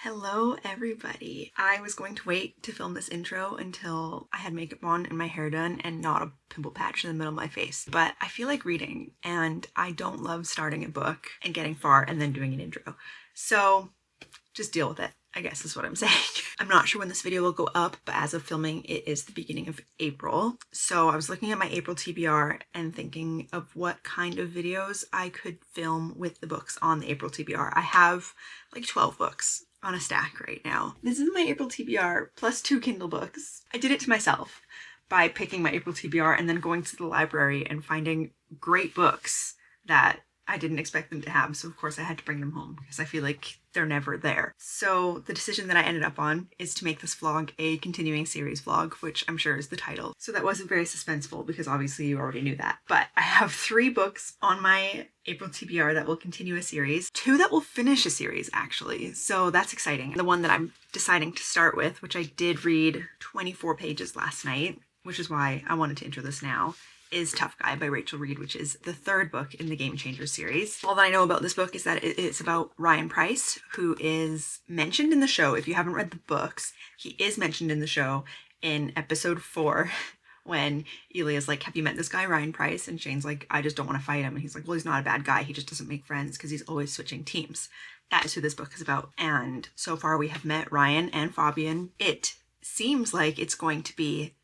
Hello everybody. I was going to wait to film this intro until I had makeup on and my hair done and not a pimple patch in the middle of my face, but I feel like reading and I don't love starting a book and getting far and then doing an intro. So just deal with it, I guess is what I'm saying. I'm not sure when this video will go up, but as of filming, it is the beginning of April. So I was looking at my April TBR and thinking of what kind of videos I could film with the books on the April TBR. I have like 12 books on a stack right now. This is my April TBR plus 2 Kindle books. I did it to myself by picking my April TBR and then going to the library and finding great books that I didn't expect them to have, so of course I had to bring them home because I feel like they're never there. So the decision that I ended up on is to make this vlog a continuing series vlog, which I'm sure is the title. So that wasn't very suspenseful because obviously you already knew that. But I have 3 books on my April TBR that will continue a series, 2 that will finish a series actually, so that's exciting. The one that I'm deciding to start with, which I did read 24 pages last night, which is why I wanted to intro this now, is Tough Guy by Rachel Reed, which is the 3rd book in the Game Changers series. All that I know about this book is that it's about Ryan Price, who is mentioned in the show. If you haven't read the books, he is mentioned in the show in episode 4 when Elia's like, have you met this guy Ryan Price? And Shane's like, I just don't want to fight him. And he's like, well, he's not a bad guy. He just doesn't make friends because he's always switching teams. That is who this book is about. And so far we have met Ryan and Fabian. It seems like it's going to be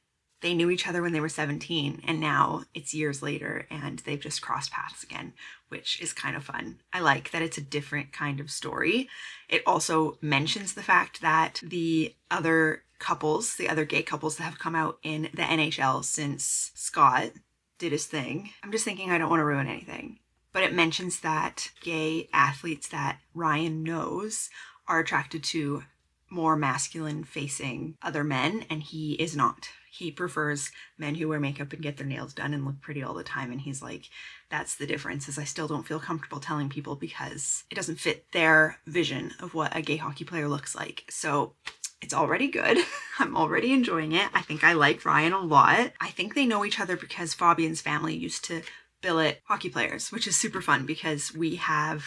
they knew each other when they were 17 and now it's years later and they've just crossed paths again, which is kind of fun. I like that it's a different kind of story. It also mentions the fact that the other couples, the other gay couples that have come out in the NHL since Scott did his thing. I'm just thinking I don't want to ruin anything, but it mentions that gay athletes that Ryan knows are attracted to more masculine facing other men and he is not. He prefers men who wear makeup and get their nails done and look pretty all the time. And he's like, that's the difference, is I still don't feel comfortable telling people because it doesn't fit their vision of what a gay hockey player looks like. So it's already good. I'm already enjoying it. I think I like Ryan a lot. I think they know each other because Fabian's family used to billet hockey players, which is super fun because we have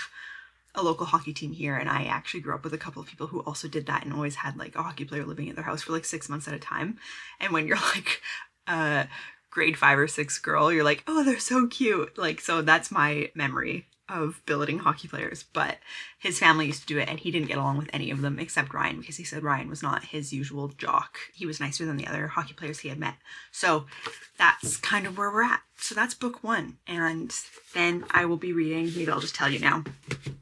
a local hockey team here and I actually grew up with a couple of people who also did that and always had like a hockey player living at their house for like 6 months at a time. And when you're like a grade 5 or 6 girl, you're like, oh, they're so cute. Like, so that's my memory of billeting hockey players. But his family used to do it and he didn't get along with any of them except Ryan because he said Ryan was not his usual jock. He was nicer than the other hockey players he had met. So that's kind of where we're at. So that's book 1. And then I will be reading, maybe I'll just tell you now,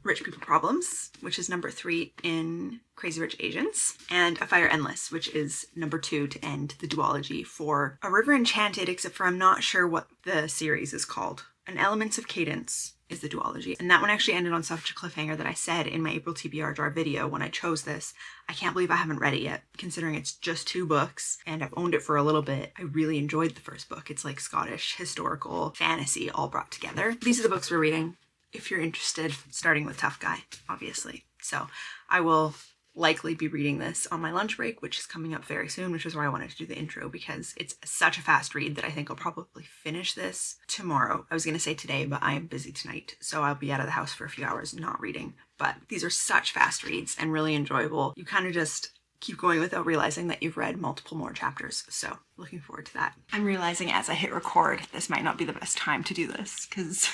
Rich People Problems, which is number 3 in Crazy Rich Asians, and A Fire Endless, which is number 2 to end the duology for A River Enchanted, except for I'm not sure what the series is called. An Elements of Cadence is the duology. And that one actually ended on such a cliffhanger that I said in my April TBR jar video when I chose this, I can't believe I haven't read it yet, considering it's just 2 books and I've owned it for a little bit. I really enjoyed the first book. It's like Scottish historical fantasy all brought together. These are the books we're reading if you're interested, starting with Tough Guy, obviously. So I will likely be reading this on my lunch break, which is coming up very soon, which is why I wanted to do the intro because it's such a fast read that I think I'll probably finish this tomorrow. I was going to say today, but I am busy tonight, so I'll be out of the house for a few hours not reading. But these are such fast reads and really enjoyable. You kind of just keep going without realizing that you've read multiple more chapters. So looking forward to that. I'm realizing as I hit record, this might not be the best time to do this because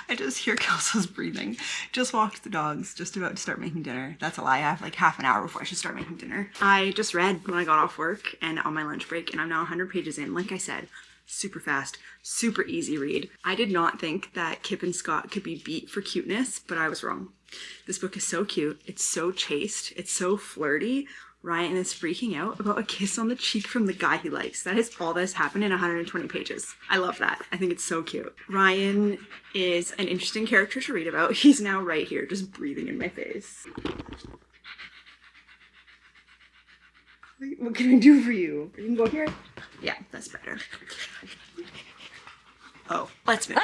I just hear Kelso's breathing. Just walked the dogs, just about to start making dinner. That's a lie, I have like half an hour before I should start making dinner. I just read when I got off work and on my lunch break and I'm now 100 pages in. Like I said, super fast, super easy read. I did not think that Kip and Scott could be beat for cuteness, but I was wrong. This book is so cute, it's so chaste, it's so flirty. Ryan is freaking out about a kiss on the cheek from the guy he likes. That is all that has happened in 120 pages. I love that. I think it's so cute. Ryan is an interesting character to read about. He's now right here, just breathing in my face. What can I do for you? You can go here? Yeah, that's better. Oh, let's move.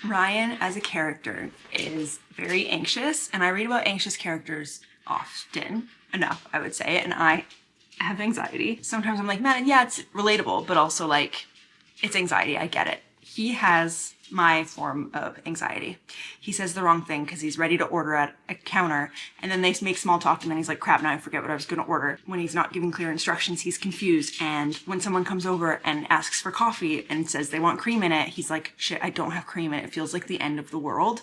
Ryan as a character is very anxious, and I read about anxious characters often enough, I would say, and I have anxiety. Sometimes I'm like, man, yeah, it's relatable, but also like, it's anxiety, I get it. He has my form of anxiety. He says the wrong thing because he's ready to order at a counter, and then they make small talk, and then he's like, crap, now I forget what I was going to order. When he's not giving clear instructions, he's confused. And when someone comes over and asks for coffee and says they want cream in it, he's like, shit, I don't have cream in it. It feels like the end of the world.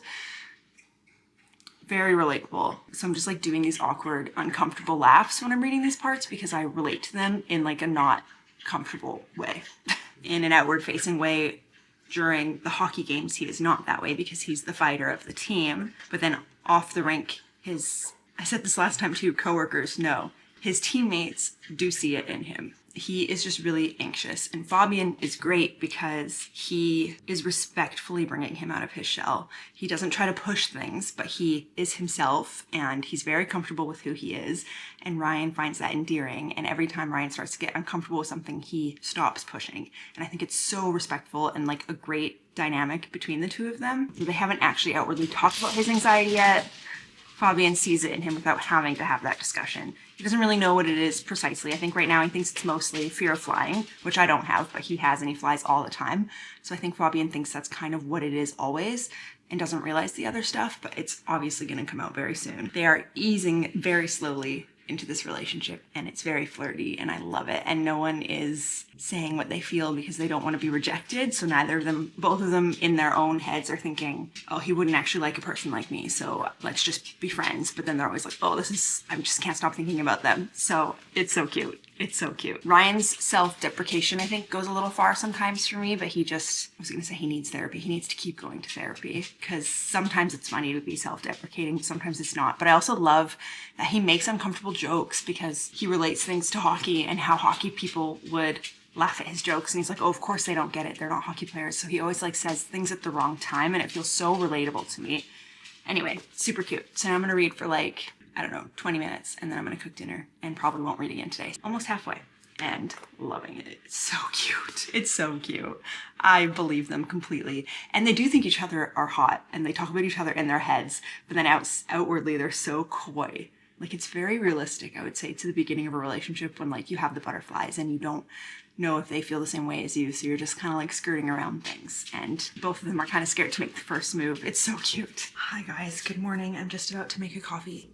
Very relatable. So I'm just like doing these awkward, uncomfortable laughs when I'm reading these parts because I relate to them in like a not comfortable way. In an outward facing way, during the hockey games, he is not that way because he's the fighter of the team. But then off the rink, I said this last time too, coworkers know, his teammates do see it in him. He is just really anxious. And Fabian is great because he is respectfully bringing him out of his shell. He doesn't try to push things, but he is himself and he's very comfortable with who he is. And Ryan finds that endearing. And every time Ryan starts to get uncomfortable with something, he stops pushing. And I think it's so respectful and like a great dynamic between the two of them. They haven't actually outwardly talked about his anxiety yet. Fabian sees it in him without having to have that discussion. He doesn't really know what it is precisely. I think right now he thinks it's mostly fear of flying, which I don't have, but he has and he flies all the time. So I think Fabian thinks that's kind of what it is always and doesn't realize the other stuff, but it's obviously going to come out very soon. They are easing very slowly into this relationship and it's very flirty and I love it. And no one is saying what they feel because they don't want to be rejected. So both of them in their own heads are thinking, oh, he wouldn't actually like a person like me, so let's just be friends. But then they're always like, oh, I just can't stop thinking about them. So it's so cute. It's so cute. Ryan's self-deprecation, I think, goes a little far sometimes for me, but I was going to say he needs therapy. He needs to keep going to therapy because sometimes it's funny to be self-deprecating, sometimes it's not. But I also love that he makes uncomfortable jokes because he relates things to hockey and how hockey people would laugh at his jokes. And he's like, oh, of course they don't get it. They're not hockey players. So he always like says things at the wrong time and it feels so relatable to me. Anyway, super cute. So now I'm going to read for 20 minutes and then I'm going to cook dinner and probably won't read again today. Almost halfway and loving it. It's so cute. It's so cute. I believe them completely. And they do think each other are hot and they talk about each other in their heads, but then outwardly they're so coy. Like it's very realistic, I would say, to the beginning of a relationship when like you have the butterflies and you don't know if they feel the same way as you. So you're just kind of like skirting around things. And both of them are kind of scared to make the first move. It's so cute. Hi guys, good morning. I'm just about to make a coffee.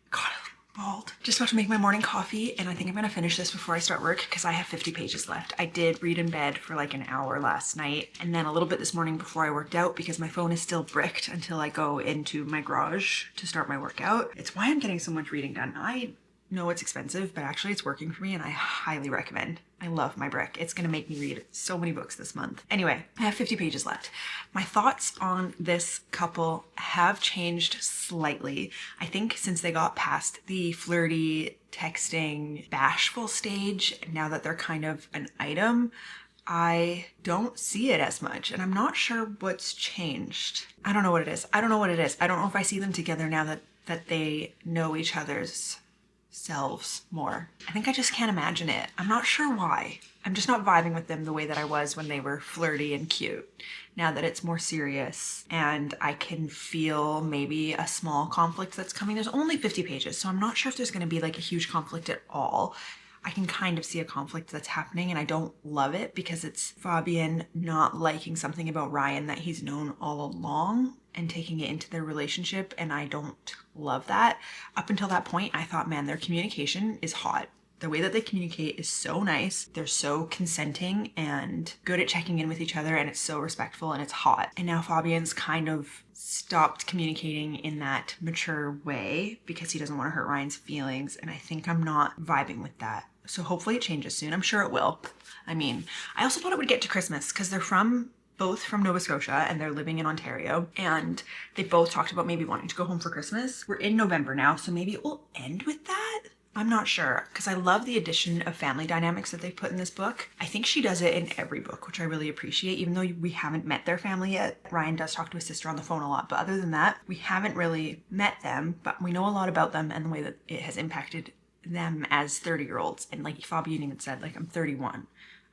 God, bald. Just about to make my morning coffee and I think I'm gonna finish this before I start work because I have 50 pages left. I did read in bed for like an hour last night and then a little bit this morning before I worked out because my phone is still bricked until I go into my garage to start my workout. It's why I'm getting so much reading done. I know it's expensive, but actually it's working for me and I highly recommend. I love my brick. It's gonna make me read so many books this month. Anyway, I have 50 pages left. My thoughts on this couple have changed slightly. I think since they got past the flirty, texting, bashful stage, now that they're kind of an item, I don't see it as much and I'm not sure what's changed. I don't know what it is. I don't know if I see them together now that they know each other's selves more. I think I just can't imagine it. I'm not sure why. I'm just not vibing with them the way that I was when they were flirty and cute. Now that it's more serious and I can feel maybe a small conflict that's coming. There's only 50 pages, so I'm not sure if there's going to be like a huge conflict at all. I can kind of see a conflict that's happening and I don't love it because it's Fabian not liking something about Ryan that he's known all along and taking it into their relationship, and I don't love that. Up until that point, I thought, man, their communication is hot. The way that they communicate is so nice. They're so consenting and good at checking in with each other, and it's so respectful and it's hot. And now Fabian's kind of stopped communicating in that mature way because he doesn't want to hurt Ryan's feelings, and I think I'm not vibing with that. So hopefully it changes soon. I'm sure it will. I mean, I also thought it would get to Christmas because they're both from Nova Scotia and they're living in Ontario, and they both talked about maybe wanting to go home for Christmas. We're in November now, so maybe it will end with that. I'm not sure because I love the addition of family dynamics that they put in this book. I think she does it in every book, which I really appreciate, even though we haven't met their family yet. Ryan does talk to his sister on the phone a lot, but other than that, we haven't really met them, but we know a lot about them and the way that it has impacted them as 30-year-olds. And like Fabian even said, like, I'm 31.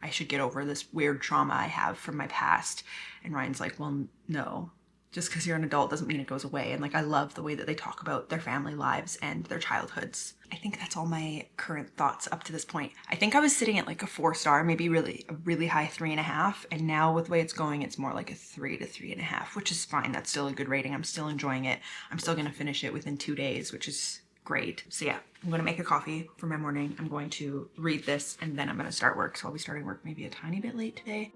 I should get over this weird trauma I have from my past. And Ryan's like, well, no, Just because you're an adult doesn't mean it goes away. And like, I love the way that they talk about their family lives and their childhoods. I think that's all my current thoughts up to this point. I think I was sitting at like a 4-star, maybe a really high 3.5. And now with the way it's going, it's more like a 3 to 3.5, which is fine. That's still a good rating. I'm still enjoying it. I'm still gonna finish it within 2 days, which is great. So yeah, I'm gonna make a coffee for my morning. I'm going to read this and then I'm gonna start work. So I'll be starting work maybe a tiny bit late today.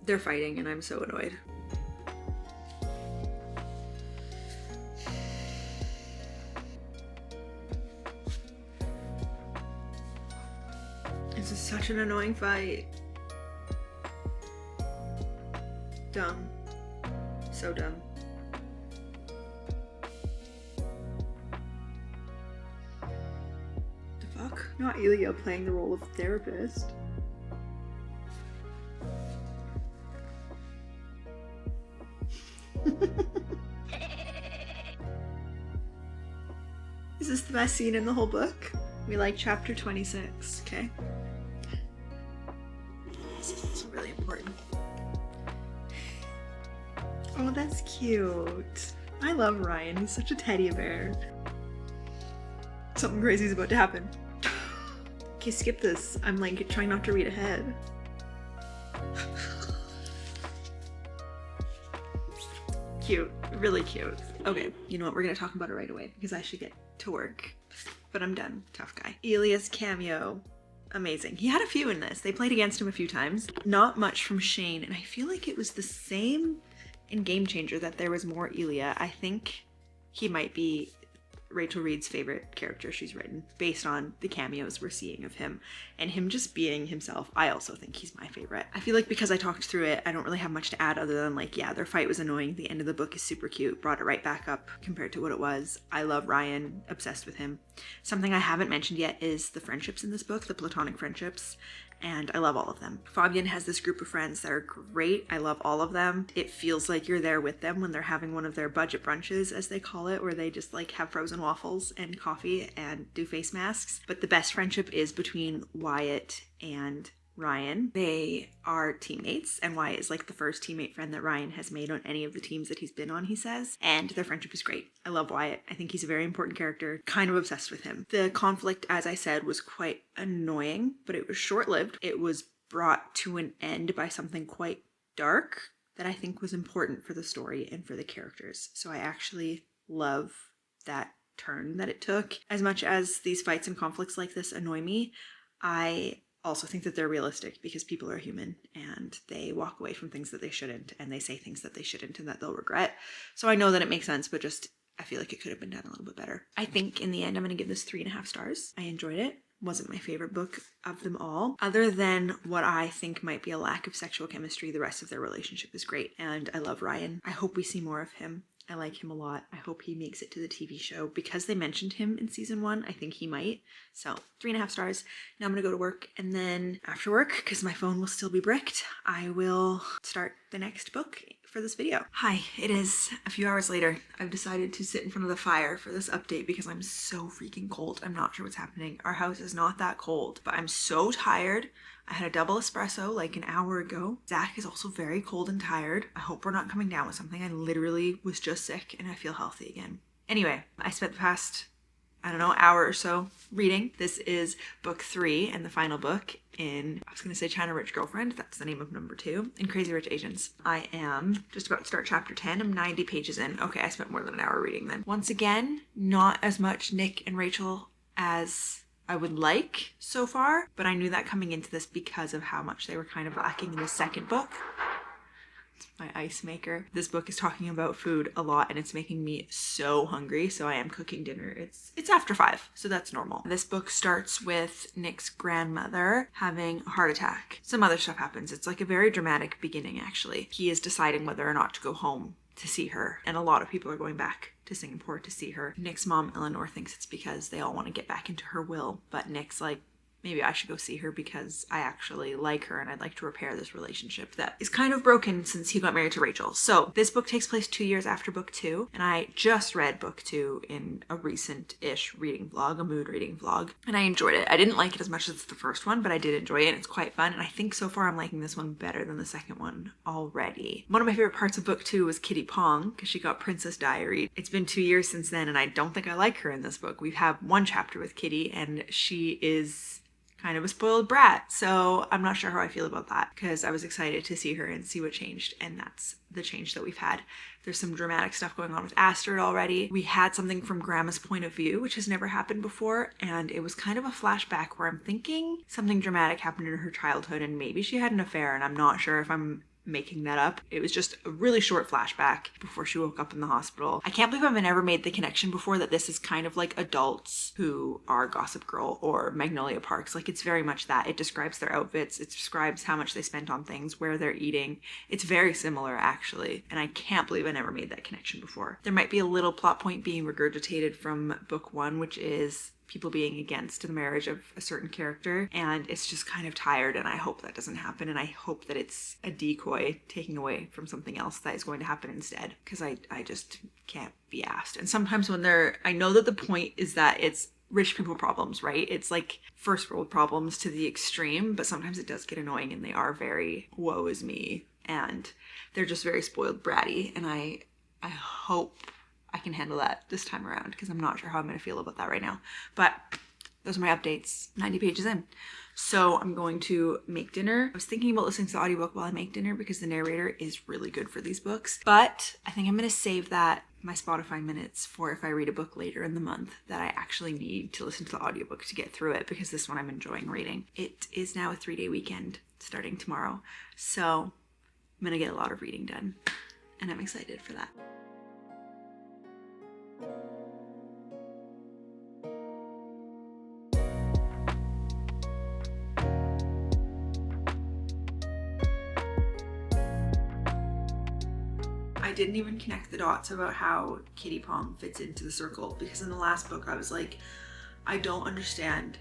They're fighting and I'm so annoyed. This is such an annoying fight. Dumb. So dumb. The fuck? Not Elia playing the role of therapist. Is this the best scene in the whole book? We like chapter 26, okay? This is really important. Oh, that's cute. I love Ryan. He's such a teddy bear. Something crazy is about to happen. Okay, skip this. I'm like trying not to read ahead. Cute. Really cute. Okay, you know what? We're gonna talk about it right away because I should get to work. But I'm done. Tough guy. Elia's cameo. Amazing. He had a few in this. They played against him a few times. Not much from Shane, and I feel like it was the same in Game Changer that there was more Elia. I think he might be Rachel Reed's favorite character she's written based on the cameos we're seeing of him and him just being himself. I also think he's my favorite. I feel like because I talked through it, I don't really have much to add other than like, yeah, their fight was annoying. The end of the book is super cute, brought it right back up compared to what it was. I love Ryan, obsessed with him. Something I haven't mentioned yet is the friendships in this book, the platonic friendships. And I love all of them. Fabian has this group of friends that are great. I love all of them. It feels like you're there with them when they're having one of their budget brunches, as they call it, where they just like have frozen waffles and coffee and do face masks. But the best friendship is between Wyatt and Ryan. They are teammates, and Wyatt is like the first teammate friend that Ryan has made on any of the teams that he's been on, he says. And their friendship is great. I love Wyatt. I think he's a very important character. Kind of obsessed with him. The conflict, as I said, was quite annoying, but it was short-lived. It was brought to an end by something quite dark that I think was important for the story and for the characters. So I actually love that turn that it took. As much as these fights and conflicts like this annoy me, I also think that they're realistic because people are human and they walk away from things that they shouldn't and they say things that they shouldn't and that they'll regret. So I know that it makes sense, but just I feel like it could have been done a little bit better. I think in the end I'm going to give this 3.5 stars. I enjoyed it. Wasn't my favorite book of them all. Other than what I think might be a lack of sexual chemistry, the rest of their relationship is great. And I love Ryan. I hope we see more of him. I like him a lot. I hope he makes it to the TV show. Because they mentioned him in season 1, I think he might. So 3.5 stars. Now I'm gonna go to work, and then after work, because my phone will still be bricked, I will start the next book for this video. Hi, it is a few hours later. I've decided to sit in front of the fire for this update because I'm so freaking cold. I'm not sure what's happening. Our house is not that cold, but I'm so tired. I had a double espresso like an hour ago. Zach is also very cold and tired. I hope we're not coming down with something. I literally was just sick and I feel healthy again. Anyway, I spent the past, I don't know, hour or so reading. This is book 3 and the final book in, I was gonna say China Rich Girlfriend, that's the name of number 2, in Crazy Rich Asians. I am just about to start chapter 10. I'm 90 pages in. Okay, I spent more than an hour reading then. Once again, not as much Nick and Rachel as I would like so far, but I knew that coming into this because of how much they were kind of lacking in the second book. my ice maker. This book is talking about food a lot and it's making me so hungry, so I am cooking dinner. It's after 5, so that's normal. This book starts with Nick's grandmother having a heart attack. Some other stuff happens. It's like a very dramatic beginning, actually. He is deciding whether or not to go home to see her, and a lot of people are going back to Singapore to see her. Nick's mom, Eleanor, thinks it's because they all want to get back into her will, but Nick's like, maybe I should go see her because I actually like her and I'd like to repair this relationship that is kind of broken since he got married to Rachel. So this book takes place 2 years after book 2, and I just read book 2 in a recent-ish reading vlog, a mood reading vlog, and I enjoyed it. I didn't like it as much as the first one, but I did enjoy it and it's quite fun, and I think so far I'm liking this one better than the second one already. One of my favorite parts of book 2 was Kitty Pong because she got Princess Diary. It's been 2 years since then and I don't think I like her in this book. We have one chapter with Kitty and she is kind of a spoiled brat, so I'm not sure how I feel about that because I was excited to see her and see what changed, and that's the change that we've had. There's some dramatic stuff going on with Astrid already. We had something from Grandma's point of view, which has never happened before, and it was kind of a flashback where I'm thinking something dramatic happened in her childhood and maybe she had an affair, and I'm not sure if I'm making that up. It was just a really short flashback before she woke up in the hospital. I can't believe I've never made the connection before that this is kind of like adults who are Gossip Girl or Magnolia Parks. Like, it's very much that. It describes their outfits, it describes how much they spent on things, where they're eating. It's very similar, actually, and I can't believe I never made that connection before. There might be a little plot point being regurgitated from book 1, which is people being against the marriage of a certain character, and it's just kind of tired, and I hope that doesn't happen, and I hope that it's a decoy taking away from something else that is going to happen instead, because I just can't be asked. And sometimes when I know that the point is that it's rich people problems, right? It's like first world problems to the extreme, but sometimes it does get annoying and they are very woe is me, and they're just very spoiled bratty, and I hope I can handle that this time around because I'm not sure how I'm going to feel about that right now. But those are my updates 90 pages in. So I'm going to make dinner. I was thinking about listening to the audiobook while I make dinner because the narrator is really good for these books. But I think I'm going to save my Spotify minutes for if I read a book later in the month that I actually need to listen to the audiobook to get through it, because this one I'm enjoying reading. It is now a 3-day weekend starting tomorrow. So I'm going to get a lot of reading done and I'm excited for that. I didn't even connect the dots about how Kitty Pong fits into the circle, because in the last book I was like, I don't understand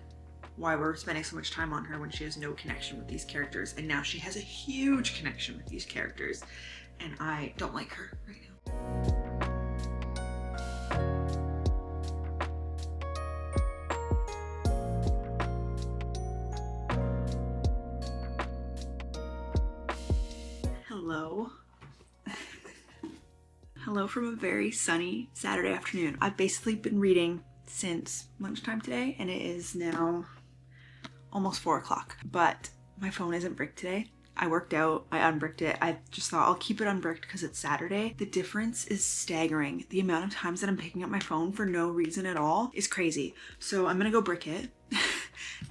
why we're spending so much time on her when she has no connection with these characters, and now she has a huge connection with these characters, and I don't like her right now. Hello. Hello from a very sunny Saturday afternoon. I've basically been reading since lunchtime today, and it is now almost 4 o'clock, but my phone isn't bricked today. I worked out, I unbricked it. I just thought I'll keep it unbricked because it's Saturday. The difference is staggering. The amount of times that I'm picking up my phone for no reason at all is crazy. So I'm gonna go brick it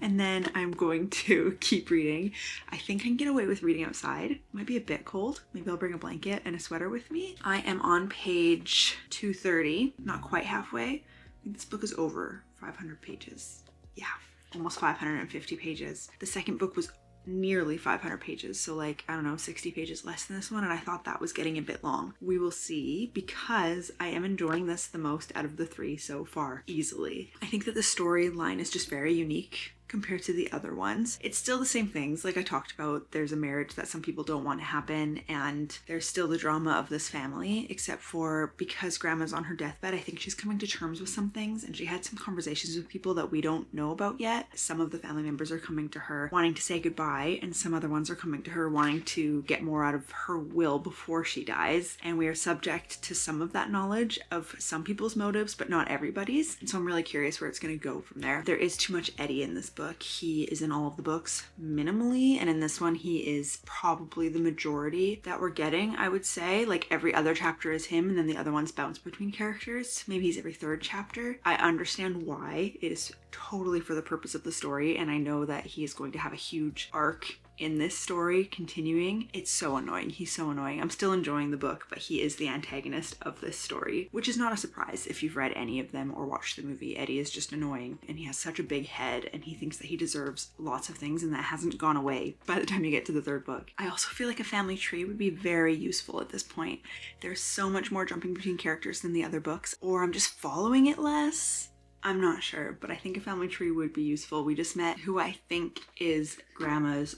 and then I'm going to keep reading. I think I can get away with reading outside. Might be a bit cold. Maybe I'll bring a blanket and a sweater with me. I am on page 230, not quite halfway. I think this book is over 500 pages. Yeah, almost 550 pages. The second book was nearly 500 pages, so like, I don't know, 60 pages less than this one, and I thought that was getting a bit long. We will see, because I am enjoying this the most out of the 3 so far, easily. I think that the storyline is just very unique compared to the other ones. It's still the same things like I talked about. There's a marriage that some people don't want to happen, and there's still the drama of this family, except for because Grandma's on her deathbed, I think she's coming to terms with some things, and she had some conversations with people that we don't know about yet. Some of the family members are coming to her wanting to say goodbye, and some other ones are coming to her wanting to get more out of her will before she dies, and we are subject to some of that knowledge of some people's motives, but not everybody's, and so I'm really curious where it's going to go from there. There is too much Eddie in this book. He is in all of the books minimally, and in this one he is probably the majority that we're getting, I would say. Like, every other chapter is him, and then the other ones bounce between characters. Maybe he's every 3rd chapter. I understand why. It is totally for the purpose of the story, and I know that he is going to have a huge arc in this story continuing. It's so annoying. He's so annoying. I'm still enjoying the book, but he is the antagonist of this story, which is not a surprise if you've read any of them or watched the movie. Eddie is just annoying, and he has such a big head, and he thinks that he deserves lots of things, and that hasn't gone away by the time you get to the third book. I also feel like a family tree would be very useful at this point. There's so much more jumping between characters than the other books, or I'm just following it less. I'm not sure, but I think a family tree would be useful. We just met who I think is Grandma's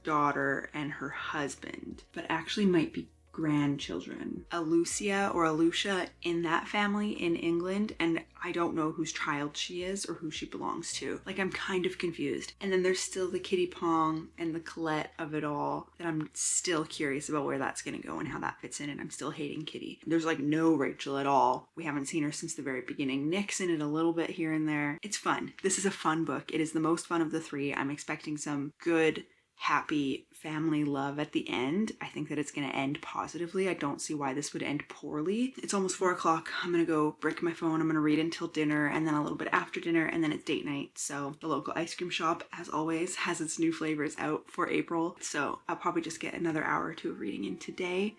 daughter and her husband, but actually might be grandchildren. Alucia or Alucia in that family in England, and I don't know whose child she is or who she belongs to. Like, I'm kind of confused. And then there's still the Kitty Pong and the Colette of it all that I'm still curious about where that's gonna go and how that fits in, and I'm still hating Kitty. There's like no Rachel at all. We haven't seen her since the very beginning. Nick's in it a little bit here and there. It's fun. This is a fun book. It is the most fun of the three. I'm expecting some good, happy family love at the end. I think that it's going to end positively. I don't see why this would end poorly. It's almost 4 o'clock. I'm going to go break my phone. I'm going to read until dinner, and then a little bit after dinner, and then it's date night. So the local ice cream shop, as always, has its new flavors out for April. So I'll probably just get another hour or two of reading in today.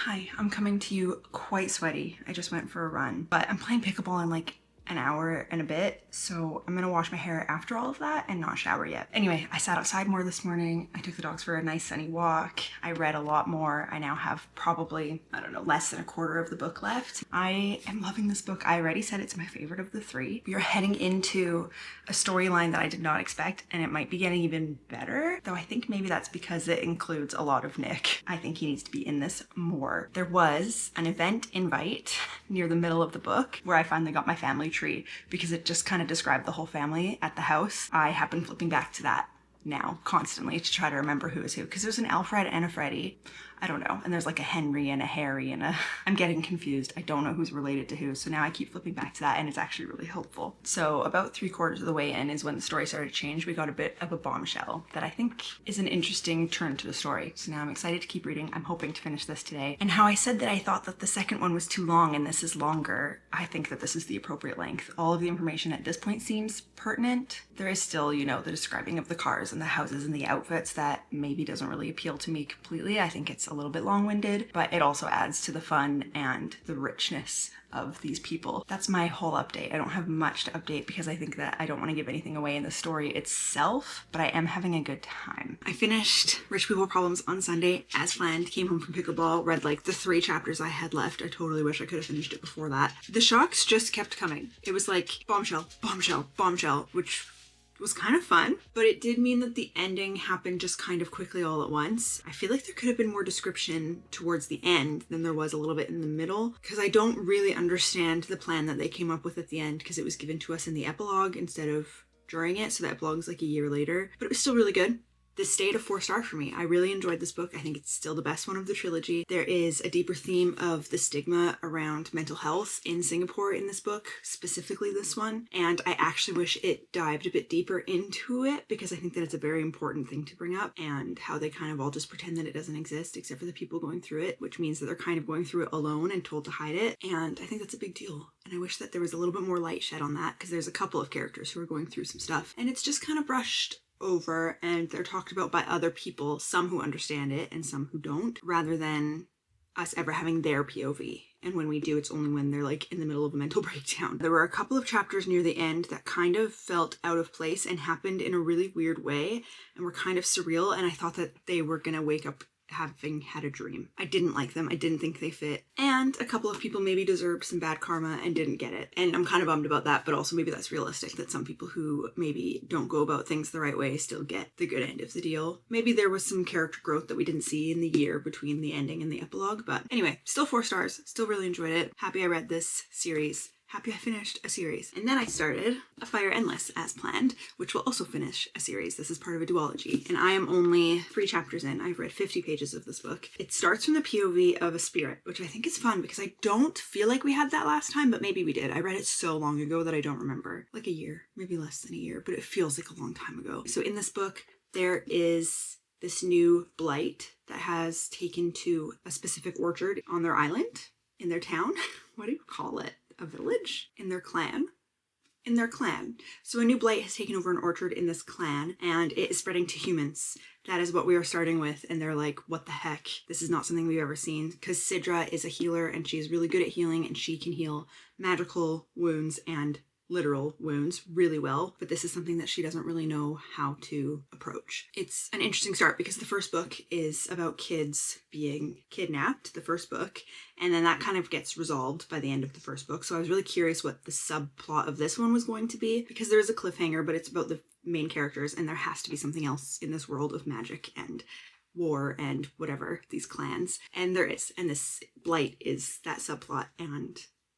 Hi, I'm coming to you quite sweaty. I just went for a run, but I'm playing pickleball in like an hour and a bit, so I'm gonna wash my hair after all of that and not shower yet. Anyway, I sat outside more this morning. I took the dogs for a nice sunny walk. I read a lot more. I now have probably, I don't know, less than a quarter of the book left. I am loving this book. I already said it's my favorite of the three. We are heading into a storyline that I did not expect, and it might be getting even better, though I think maybe that's because it includes a lot of Nick. I think he needs to be in this more. There was an event invite near the middle of the book where I finally got my family tree, because it just kind of described the whole family at the house. I have been flipping back to that now constantly to try to remember who is who, because there's an Alfred and a Freddie. I don't know. And there's like a Henry and a Harry and a... I'm getting confused. I don't know who's related to who. So now I keep flipping back to that, and it's actually really helpful. So about 3/4 of the way in is when the story started to change. We got a bit of a bombshell that I think is an interesting turn to the story. So now I'm excited to keep reading. I'm hoping to finish this today. And how I said that I thought that the second one was too long and this is longer, I think that this is the appropriate length. All of the information at this point seems pertinent. There is still, you know, the describing of the cars and the houses and the outfits that maybe doesn't really appeal to me completely. I think it's a little bit long-winded, but it also adds to the fun and the richness of these people. That's my whole update. I don't have much to update because I think that I don't want to give anything away in the story itself, but I am having a good time. I finished Rich People Problems on Sunday as planned, came home from pickleball, read like the 3 chapters I had left. I totally wish I could have finished it before that. The shocks just kept coming. It was like bombshell, bombshell, bombshell, which was kind of fun, but it did mean that the ending happened just kind of quickly all at once. I feel like there could have been more description towards the end than there was a little bit in the middle, because I don't really understand the plan that they came up with at the end, because it was given to us in the epilogue instead of during it, so the epilogue's like a year later, but it was still really good. This stayed a 4-star for me. I really enjoyed this book. I think it's still the best one of the trilogy. There is a deeper theme of the stigma around mental health in Singapore in this book, specifically this one. And I actually wish it dived a bit deeper into it, because I think that it's a very important thing to bring up, and how they kind of all just pretend that it doesn't exist except for the people going through it, which means that they're kind of going through it alone and told to hide it. And I think that's a big deal. And I wish that there was a little bit more light shed on that, because there's a couple of characters who are going through some stuff, and it's just kind of brushed over, and they're talked about by other people, some who understand it and some who don't, rather than us ever having their POV. And when we do, it's only when they're like in the middle of a mental breakdown. There were a couple of chapters near the end that kind of felt out of place and happened in a really weird way and were kind of surreal. And I thought that they were gonna wake up having had a dream. I didn't like them. I didn't think they fit. And a couple of people maybe deserved some bad karma and didn't get it. And I'm kind of bummed about that, but also maybe that's realistic, that some people who maybe don't go about things the right way still get the good end of the deal. Maybe there was some character growth that we didn't see in the year between the ending and the epilogue, but anyway, still 4 stars. Still really enjoyed it. Happy I read this series. Happy I finished a series. And then I started A Fire Endless as planned, which will also finish a series. This is part of a duology. And I am only 3 chapters in. I've read 50 pages of this book. It starts from the POV of a spirit, which I think is fun because I don't feel like we had that last time, but maybe we did. I read it so long ago that I don't remember. Like a year, maybe less than a year, but it feels like a long time ago. So in this book, there is this new blight that has taken to a specific orchard on their island, in their town. What do you call it? A village? In their clan? In their clan. So a new blight has taken over an orchard in this clan and it is spreading to humans. That is what we are starting with. And they're like, what the heck? This is not something we've ever seen. Because Sidra is a healer and she's really good at healing and she can heal magical wounds and literal wounds really well, but this is something that she doesn't really know how to approach. It's an interesting start because the first book is about kids being kidnapped, the first book, and then that kind of gets resolved by the end of the first book. So I was really curious what the subplot of this one was going to be because there is a cliffhanger, but it's about the main characters and there has to be something else in this world of magic and war and whatever, these clans. And there is, and this blight is that subplot, and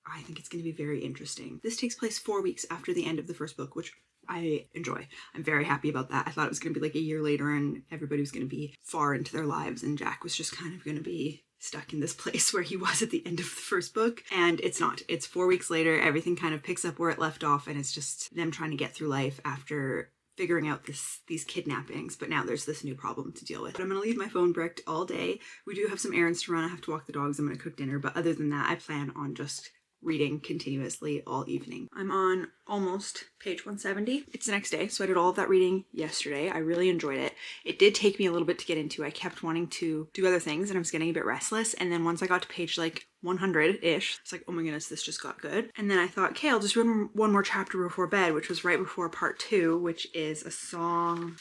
I think it's going to be very interesting. This takes place 4 weeks after the end of the first book, which I enjoy. I'm very happy about that. I thought it was going to be like a year later and everybody was going to be far into their lives and Jack was just kind of going to be stuck in this place where he was at the end of the first book. And it's not. It's 4 weeks later. Everything kind of picks up where it left off and it's just them trying to get through life after figuring out these kidnappings, but now there's this new problem to deal with. But I'm gonna leave my phone bricked all day. We do have some errands to run. I have to walk the dogs. I'm gonna cook dinner, but other than that, I plan on just reading continuously all evening. I'm on almost page 170. It's the next day, so I did all of that reading yesterday. I really enjoyed it. It did take me a little bit to get into. I kept wanting to do other things and I was getting a bit restless, and then once I got to page like 100-ish, it's like, oh my goodness, this just got good. And then I thought, okay, I'll just read one more chapter before bed, which was right before part 2, which is a song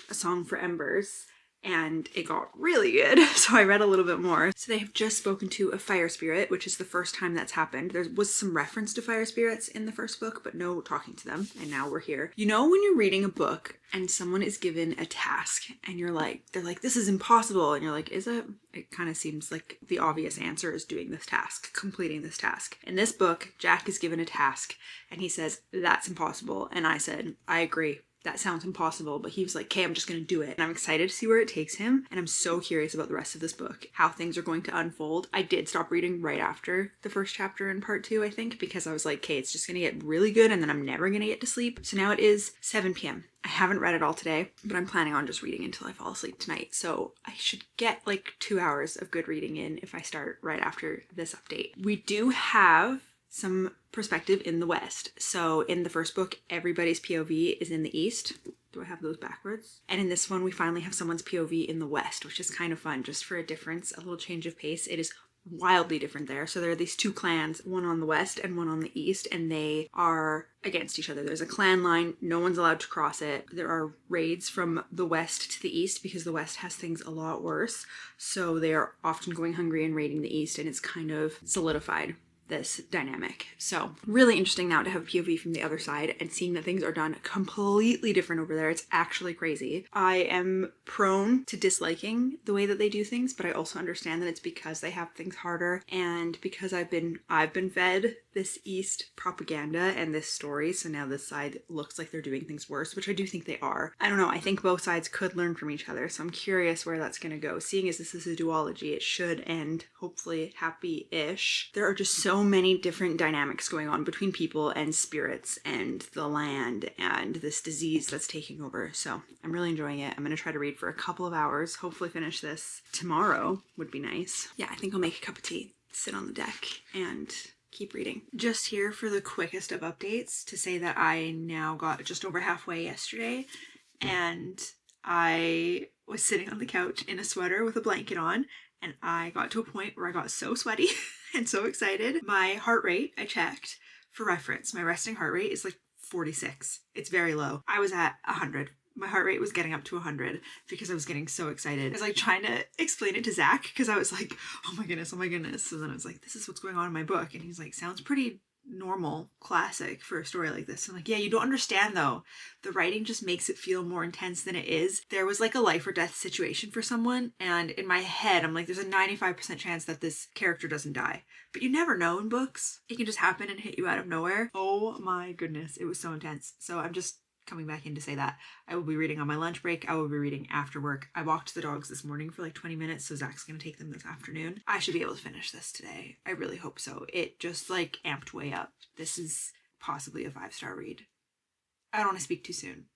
for embers. And it got really good, so I read a little bit more. So they have just spoken to a fire spirit, which is the first time that's happened. There was some reference to fire spirits in the first book, but no talking to them, and now we're here. You know when you're reading a book and someone is given a task and they're like, this is impossible, and you're like, is it? It kind of seems like the obvious answer is doing this task, completing this task. In this book, Jack is given a task and he says, that's impossible, and I said, I agree. That sounds impossible, but he was like, okay, I'm just gonna do it. And I'm excited to see where it takes him, and I'm so curious about the rest of this book, how things are going to unfold. I did stop reading right after the first chapter in part 2, I think, because I was like, okay, it's just gonna get really good and then I'm never gonna get to sleep. So now it is 7 p.m. I haven't read it all today, but I'm planning on just reading until I fall asleep tonight. So I should get like 2 hours of good reading in if I start right after this update. We do have some perspective in the West. So in the first book, everybody's POV is in the East. Do I have those backwards? And in this one, we finally have someone's POV in the West, which is kind of fun, just for a difference, a little change of pace. It is wildly different there. So there are these 2 clans, one on the West and one on the East, and they are against each other. There's a clan line, no one's allowed to cross it. There are raids from the West to the East because the West has things a lot worse. So they are often going hungry and raiding the East, and it's kind of solidified this dynamic. So really interesting now to have a POV from the other side and seeing that things are done completely different over there. It's actually crazy. I am prone to disliking the way that they do things, but I also understand that it's because they have things harder and because I've been fed this East propaganda and this story, so now this side looks like they're doing things worse, which I do think they are. I don't know, I think both sides could learn from each other, so I'm curious where that's gonna go. Seeing as this is a duology, it should end hopefully happy-ish. There are just so many different dynamics going on between people and spirits and the land and this disease that's taking over, so I'm really enjoying it. I'm gonna try to read for a couple of hours, hopefully finish this tomorrow would be nice. Yeah, I think I'll make a cup of tea, sit on the deck, and keep reading. Just here for the quickest of updates to say that I now got just over halfway yesterday, and I was sitting on the couch in a sweater with a blanket on, and I got to a point where I got so sweaty and so excited. My heart rate, I checked for reference, my resting heart rate is like 46. It's very low. I was at 100. My heart rate was getting up to 100 because I was getting so excited. I was like trying to explain it to Zach because I was like, oh my goodness, oh my goodness. And then I was like, this is what's going on in my book. And he's like, sounds pretty normal, classic for a story like this. I'm like, yeah, you don't understand though. The writing just makes it feel more intense than it is. There was like a life or death situation for someone, and in my head, I'm like, there's a 95% chance that this character doesn't die. But you never know in books. It can just happen and hit you out of nowhere. Oh my goodness, it was so intense. So I'm just coming back in to say that I will be reading on my lunch break. I will be reading after work. I walked the dogs this morning for like 20 minutes, so Zach's gonna take them this afternoon. I should be able to finish this today. I really hope so. It just like amped way up. This is possibly a 5-star read. I don't want to speak too soon,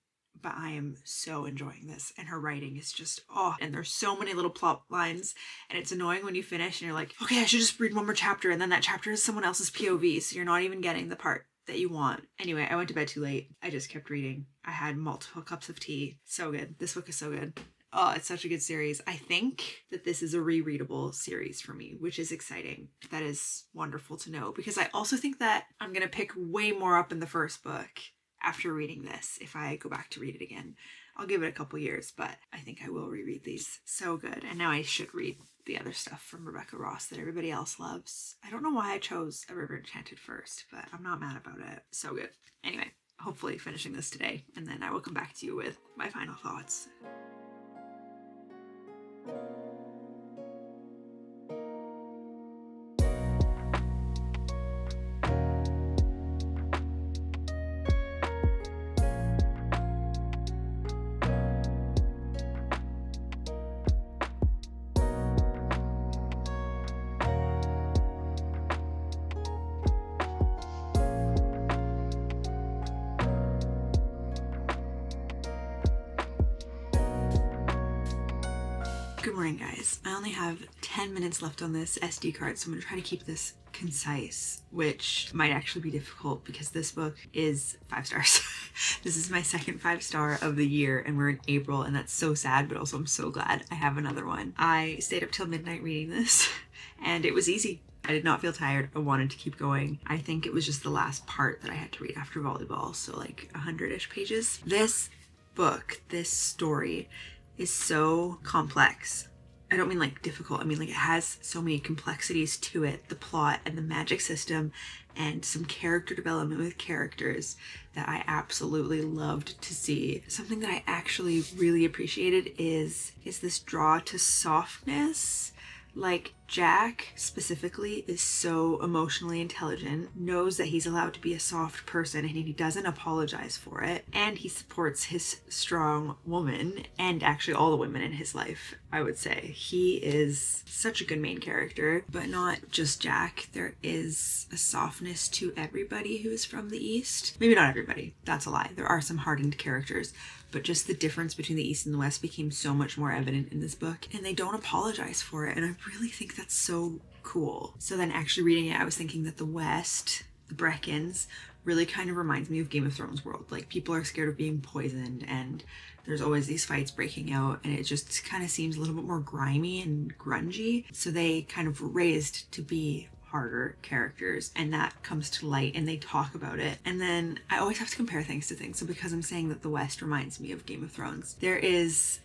but I am so enjoying this, and her writing is just, oh, and there's so many little plot lines, and it's annoying when you finish and you're like, okay, I should just read one more chapter, and then that chapter is someone else's POV, so you're not even getting the part that you want. Anyway, I went to bed too late. I just kept reading. I had multiple cups of tea. So good. This book is so good. Oh, it's such a good series. I think that this is a rereadable series for me, which is exciting. That is wonderful to know, because I also think that I'm going to pick way more up in the first book after reading this if I go back to read it again. I'll give it a couple years, but I think I will reread these. So good. And now I should read the other stuff from Rebecca Ross that everybody else loves. I don't know why I chose A River Enchanted first, but I'm not mad about it. So good. Anyway, hopefully finishing this today, and then I will come back to you with my final thoughts. Good morning, guys. I only have 10 minutes left on this SD card, so I'm going to try to keep this concise, which might actually be difficult because this book is 5 stars. This is my second 5-star of the year, and we're in April, and that's so sad, but also I'm so glad I have another one. I stayed up till midnight reading this, and it was easy. I did not feel tired. I wanted to keep going. I think it was just the last part that I had to read after volleyball, so like 100-ish pages. This book, this story, is so complex. I don't mean like difficult. I mean like it has so many complexities to it. The plot and the magic system and some character development with characters that I absolutely loved to see. Something that I actually really appreciated is this draw to softness. Like Jack specifically is so emotionally intelligent, knows that he's allowed to be a soft person, and he doesn't apologize for it, and he supports his strong woman and actually all the women in his life. I would say he is such a good main character, but not just Jack. There is a softness to everybody who is from the East. Maybe not everybody, that's a lie. There are some hardened characters, but just the difference between the East and the West became so much more evident in this book, and they don't apologize for it, and I really think that's so cool. So then actually reading it, I was thinking that the West, the Breckons, really kind of reminds me of Game of Thrones world. Like people are scared of being poisoned, and there's always these fights breaking out, and it just kind of seems a little bit more grimy and grungy. So they kind of were raised to be harder characters, and that comes to light, and they talk about it. And then I always have to compare things to things. So because I'm saying that the West reminds me of Game of Thrones, there is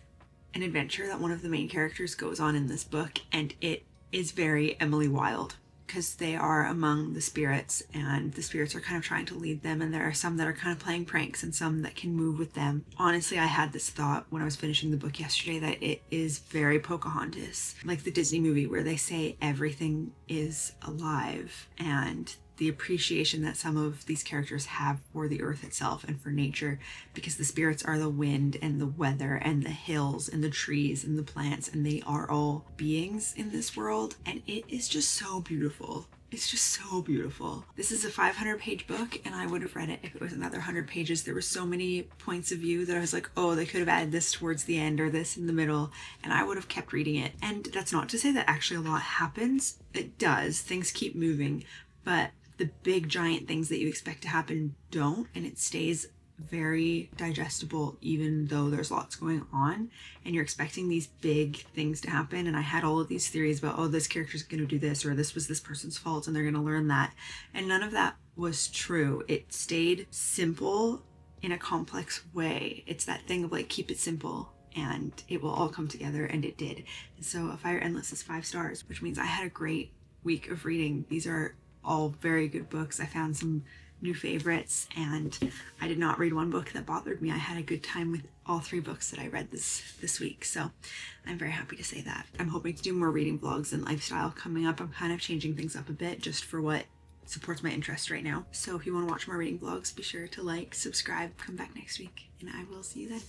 an adventure that one of the main characters goes on in this book, and it is very Emily Wilde, because they are among the spirits, and the spirits are kind of trying to lead them, and there are some that are kind of playing pranks and some that can move with them. Honestly, I had this thought when I was finishing the book yesterday that it is very Pocahontas, like the Disney movie where they say everything is alive, and the appreciation that some of these characters have for the earth itself and for nature, because the spirits are the wind and the weather and the hills and the trees and the plants, and they are all beings in this world, and it is just so beautiful. It's just so beautiful. This is a 500-page book, and I would have read it if it was another 100 pages. There were so many points of view that I was like, oh, they could have added this towards the end or this in the middle, and I would have kept reading it. And that's not to say that actually a lot happens. It does. Things keep moving, but the big giant things that you expect to happen don't, and it stays very digestible, even though there's lots going on and you're expecting these big things to happen. And I had all of these theories about, oh, this character's going to do this, or this was this person's fault and they're going to learn that. And none of that was true. It stayed simple in a complex way. It's that thing of like, keep it simple and it will all come together, and it did. And so A Fire Endless is 5 stars, which means I had a great week of reading. These are all very good books. I found some new favorites, and I did not read one book that bothered me. I had a good time with all 3 books that I read this week, so I'm very happy to say that. I'm hoping to do more reading vlogs and lifestyle coming up. I'm kind of changing things up a bit just for what supports my interest right now. So if you want to watch more reading vlogs, be sure to like, subscribe, come back next week, and I will see you then.